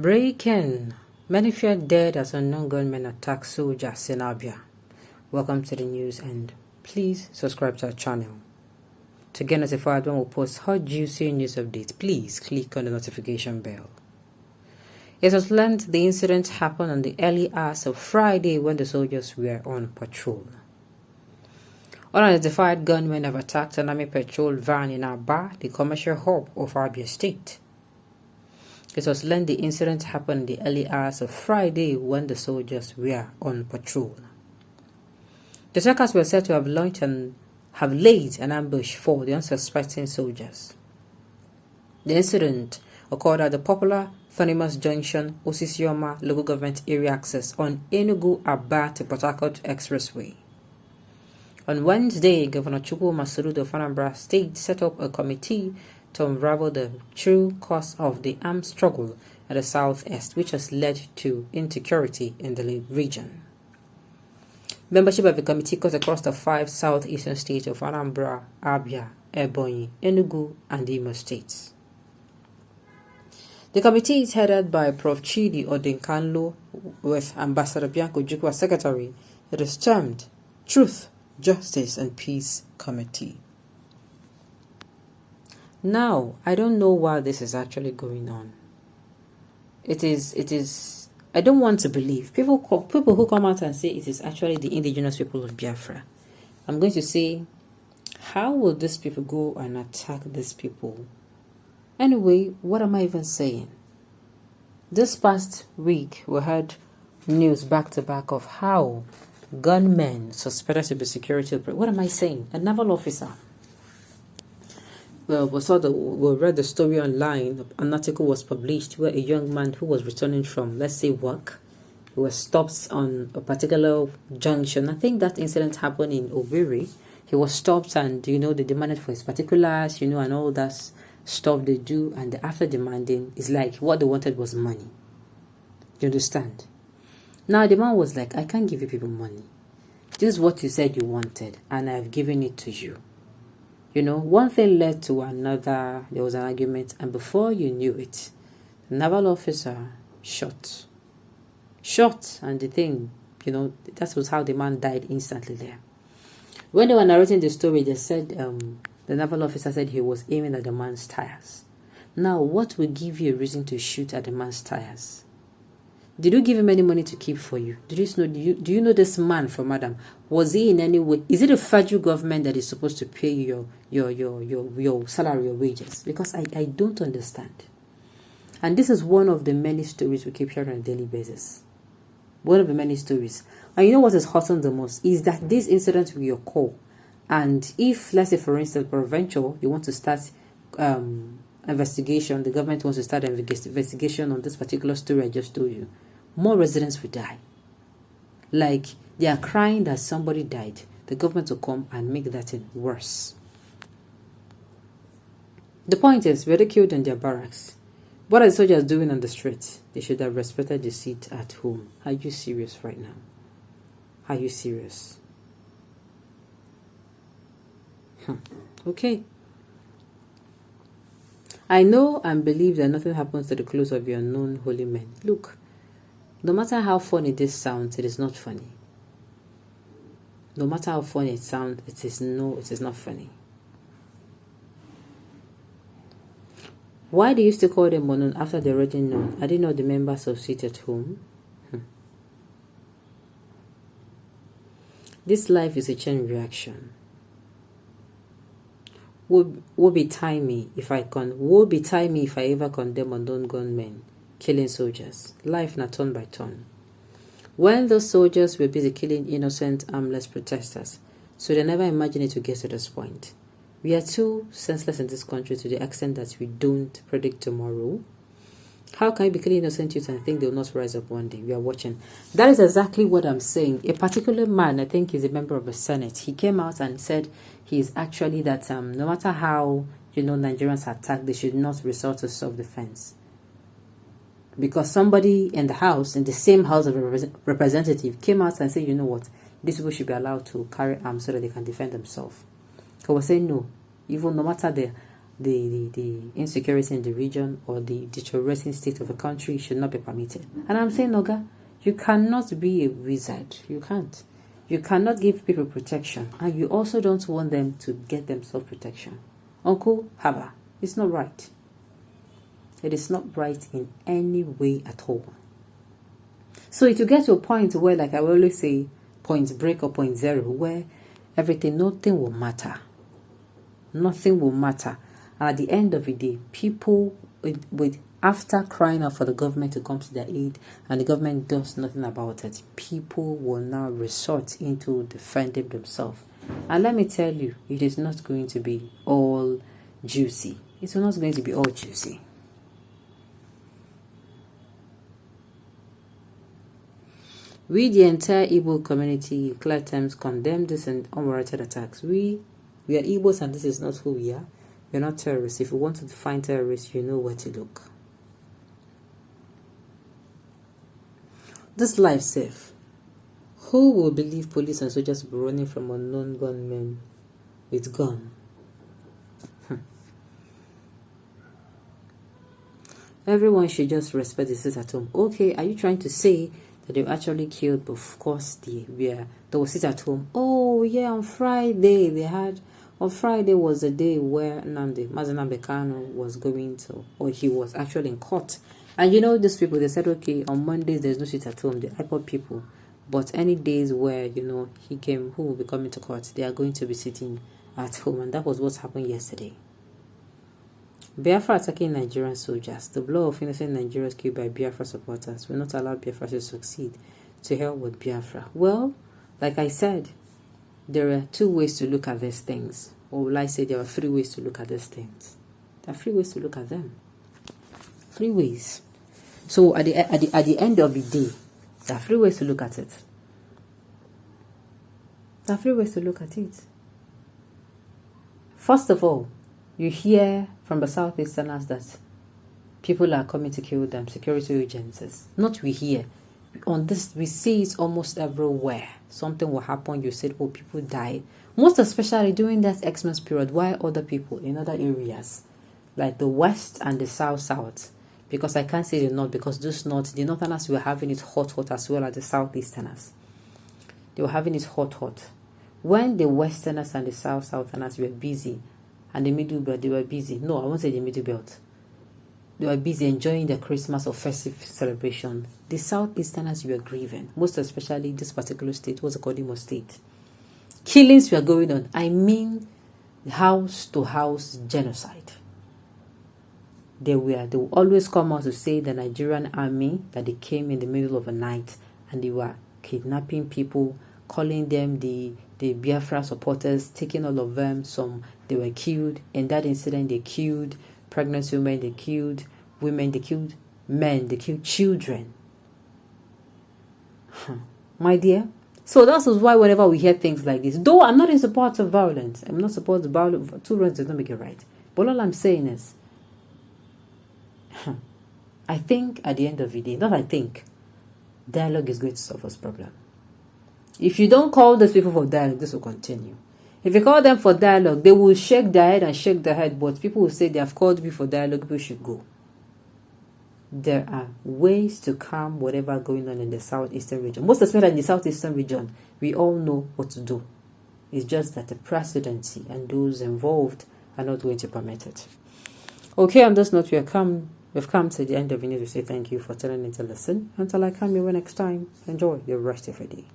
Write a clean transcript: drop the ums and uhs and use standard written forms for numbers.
Breaking. Many feared dead as unknown gunmen attack soldiers in ABIA. Welcome to the news and please subscribe to our channel. To get notified when we post hot juicy news updates, please click on the notification bell. It was learned the incident happened on the early hours of Friday when the soldiers were on patrol. Unidentified gunmen have attacked an army patrol van in Aba, the commercial hub of ABIA State. It was learned the incident happened in the early hours of Friday when the soldiers were on patrol. The attackers were said to have launched and have laid an ambush for the unsuspecting soldiers. The incident occurred at the popular Famous Junction, Osisioma local government area access on Enugu-Aba to Port Harcourt Expressway. On Wednesday, Governor ÂÇฉิ่ of Anambra State set up a committee to unravel the true cause of the armed struggle at the southeast, which has led to insecurity in the region. Membership of the committee cuts across the 5 southeastern states of Anambra, Abia, Ebonyi, Enugu, and Imo states. The committee is headed by Prof. Chidi Odinkanlo with Ambassador Bianco Ojukwu as secretary. It is termed Truth, Justice and Peace Committee. Now, I don't know why this is actually going on. It is, I don't want to believe. People who come out and say it is actually the indigenous people of Biafra. I'm going to say, how will these people go and attack these people? Anyway, what am I even saying? This past week, we heard news back to back of how gunmen suspected to be security. What am I saying? A naval officer. Well, we read the story online. An article was published where a young man who was returning from, let's say, work, he was stopped on a particular junction. I think that incident happened in Owerri. He was stopped and, they demanded for his particulars, and all that stuff they do. And after demanding, it's like what they wanted was money. You understand? Now, the man was like, I can't give you people money. This is what you said you wanted, and I've given it to you. One thing led to another. There was an argument, and before you knew it, the naval officer shot, and the thing, that was how the man died instantly there. When they were narrating the story, they said the naval officer said he was aiming at the man's tires. Now, what will give you a reason to shoot at the man's tires? Did you give him any money to keep for you? Do you know this man from Adam? Was he in any way? Is it the federal government that is supposed to pay you your salary or wages? Because I don't understand. And this is one of the many stories we keep hearing on a daily basis. One of the many stories. And you know what is hurting the most is that this incident will occur. And if, let's say, for instance, peradventure, you want to start investigation, the government wants to start an investigation on this particular story I just told you, more residents will die. Like, they are crying that somebody died. The government will come and make that thing worse. The point is, were they killed in their barracks? What are the soldiers doing on the streets? They should have respected the seat at home. Are you serious right now? Are you serious? Okay. I know and believe that nothing happens to the clothes of your known holy men. Look, no matter how funny this sounds, it is not funny. No matter how funny it sounds, it is not funny. Why do you still call them unknown after they're already known? Are they not the members of Sit at Home? This life is a chain reaction. Woe betide me if I ever condemn unknown gunmen killing soldiers. Life not turn by turn. When those soldiers were busy killing innocent, armless protesters, so they never imagined it to get to this point. We are too senseless in this country to the extent that we don't predict tomorrow. How can you be killing innocent youth and think they will not rise up one day? We are watching. That is exactly what I'm saying. A particular man, I think he's a member of the Senate, he came out and said he is actually that no matter how Nigerians attack, they should not resort to self-defense. Because somebody in the house, in the same house of representative, came out and said, you know what, these people should be allowed to carry arms so that they can defend themselves. I was saying no, even no matter the the insecurity in the region or the deteriorating state of a country should not be permitted. And I'm saying, Oga, you cannot be a wizard. You can't. You cannot give people protection, and you also don't want them to get themselves protection. Uncle Haba, it's not right. It is not right in any way at all. So it will get to a point where, like I will always say, point break or point zero, where nothing will matter. Nothing will matter. And at the end of the day, people with after crying out for the government to come to their aid and the government does nothing about it, people will now resort into defending themselves. And let me tell you, it is not going to be all juicy. It's not going to be all juicy. We, the entire Igbo community, in clear terms, condemn this and unwarranted attacks. We are Igbos, and this is not who we are. We're not terrorists. If you want to find terrorists, you know where to look. This life safe. Who will believe police and soldiers will be running from unknown gunmen with gun? Everyone should just respect the sit at home. Okay, are you trying to say that they were actually killed? But of course, they will sit at home. Oh yeah, on Friday on Friday was the day where Mazen Kano was going to, or he was actually in court. And you know, these people, they said, okay, on Mondays there's no sit at home, the iPod people. But any days where, he came, who will be coming to court, they are going to be sitting at home. And that was what happened yesterday. Biafra attacking Nigerian soldiers. The blood of innocent Nigerians killed by Biafra supporters will not allow Biafra to succeed. To hell with Biafra. Well, like I said, there are two ways to look at these things. Or will I say there are three ways to look at these things? There are three ways to look at them. 3 ways. So at the end of the day, there are 3 ways to look at it. There are 3 ways to look at it. First of all, you hear from the Southeasterners that people are coming to kill them, security agencies. Not we hear. On this, we see it almost everywhere. Something will happen, you said, oh, people die. Most especially during that Xmas period, while other people in other areas, like the West and the South, because I can't say the North, because the Northerners were having it hot as well as the Southeasterners. They were having it hot. When the Westerners and the Southerners were busy, and the Middle Belt, they were busy. No, I won't say the Middle Belt. They were busy enjoying the Christmas or festive celebration. The Southeasterners were grieving, most especially this particular state, was called Imo State. Killings were going on. I mean, house-to-house genocide. They will always come out to say the Nigerian army, that they came in the middle of the night and they were kidnapping people, calling them the Biafra supporters, taking all of them. Some, they were killed. In that incident, they killed pregnant women, they killed women, they killed men, they killed children. My dear. So that is why whenever we hear things like this, though I'm not in support of violence, I'm not supporting violence, two wrongs does not make it right. But all I'm saying is, I think at the end of the day, dialogue is going to solve this problem. If you don't call those people for dialogue, this will continue. If you call them for dialogue, they will shake their head and shake their head, but people will say they have called me for dialogue, people should go. There are ways to calm whatever going on in the southeastern region. Most especially in the southeastern region, we all know what to do. It's just that the presidency and those involved are not going to permit it. Okay, on this note, we've come to the end of the news. We say thank you for tuning in to listen. Until I come your way next time, enjoy the rest of your day.